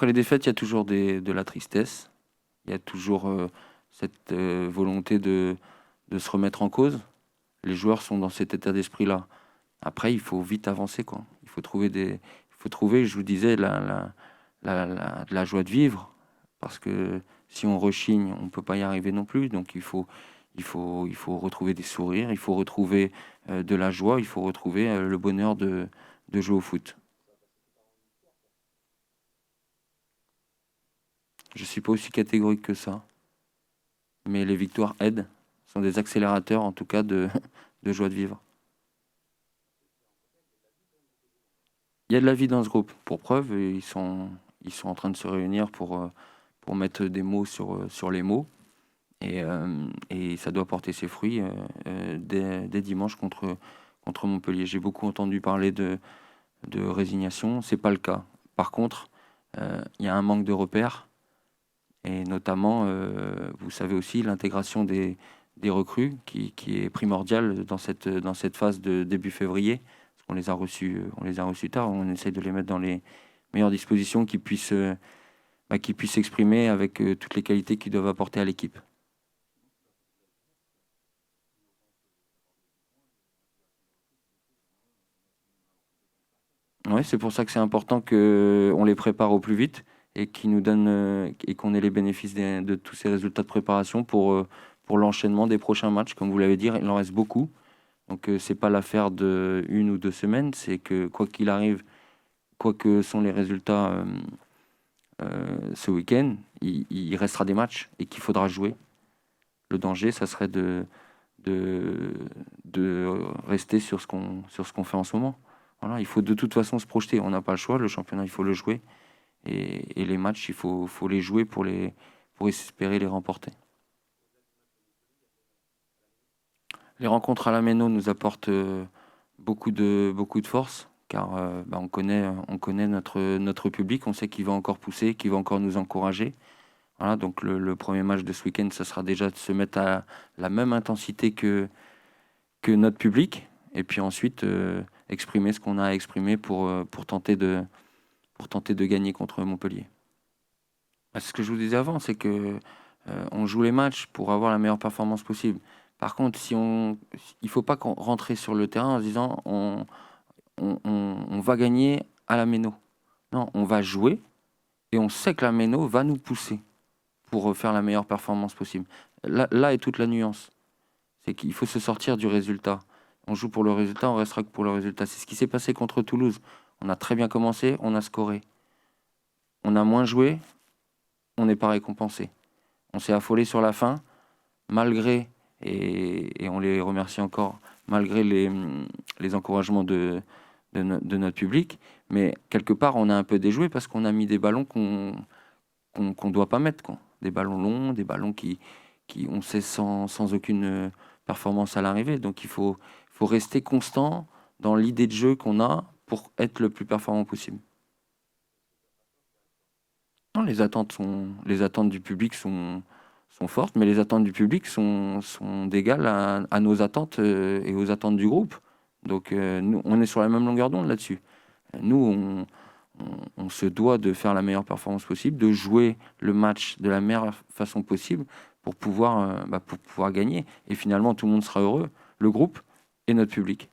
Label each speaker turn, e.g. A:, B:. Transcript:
A: Après les défaites, il y a toujours de la tristesse. Il y a toujours cette volonté de se remettre en cause. Les joueurs sont dans cet état d'esprit-là. Après, il faut vite avancer, quoi. Il faut trouver, je vous disais, de la joie de vivre. Parce que si on rechigne, on ne peut pas y arriver non plus. Donc il faut retrouver des sourires, il faut retrouver de la joie, il faut retrouver le bonheur de jouer au foot. Je ne suis pas aussi catégorique que ça. Mais les victoires aident, sont des accélérateurs en tout cas de joie de vivre. Il y a de la vie dans ce groupe. Pour preuve, ils sont en train de se réunir pour mettre des mots sur les mots. Et ça doit porter ses fruits dès dimanche contre Montpellier. J'ai beaucoup entendu parler de résignation. C'est pas le cas. Par contre, il y a un manque de repères. Et notamment, vous savez aussi, l'intégration des recrues qui est primordiale dans cette phase de début février. On les a reçus tard. On essaie de les mettre dans les meilleures dispositions qu'ils puissent s'exprimer avec toutes les qualités qu'ils doivent apporter à l'équipe. Ouais, c'est pour ça que c'est important qu'on les prépare au plus vite et qu'ils nous donnent et qu'on ait les bénéfices de tous ces résultats de préparation pour l'enchaînement des prochains matchs. Comme vous l'avez dit, il en reste beaucoup. Donc c'est pas l'affaire de 1 ou 2 semaines, c'est que quoi qu'il arrive, quoi que sont les résultats ce week-end, il restera des matchs et qu'il faudra jouer. Le danger, ça serait de rester sur ce qu'on fait en ce moment. Voilà, il faut de toute façon se projeter. On n'a pas le choix. Le championnat, il faut le jouer. Et les matchs, il faut les jouer pour espérer les remporter. Les rencontres à la Méno nous apportent beaucoup de force, car on connaît notre public, on sait qu'il va encore pousser, qu'il va encore nous encourager. Voilà, donc le premier match de ce week-end, ça sera déjà de se mettre à la même intensité que notre public, et puis ensuite exprimer ce qu'on a à exprimer pour tenter de gagner contre Montpellier. C'est ce que je vous disais avant, c'est que on joue les matchs pour avoir la meilleure performance possible. Par contre, il ne faut pas rentrer sur le terrain en se disant on va gagner à la Méno. Non, on va jouer et on sait que la Méno va nous pousser pour faire la meilleure performance possible. Là est toute la nuance. C'est qu'il faut se sortir du résultat. On joue pour le résultat, on restera que pour le résultat. C'est ce qui s'est passé contre Toulouse. On a très bien commencé, on a scoré. On a moins joué, on n'est pas récompensé. On s'est affolé sur la fin, malgré, et on les remercie encore, malgré les encouragements de notre public. Mais quelque part, on a un peu déjoué parce qu'on a mis des ballons qu'on doit pas mettre, quoi. Des ballons longs, des ballons qui on sait sans aucune performance à l'arrivée. Donc il faut rester constant dans l'idée de jeu qu'on a pour être le plus performant possible. Non, les attentes du public sont fortes, mais les attentes du public sont d'égales à nos attentes et aux attentes du groupe. Donc nous, on est sur la même longueur d'onde là-dessus. Nous, on se doit de faire la meilleure performance possible, de jouer le match de la meilleure façon possible pour pouvoir gagner. Et finalement, tout le monde sera heureux, le groupe et notre public.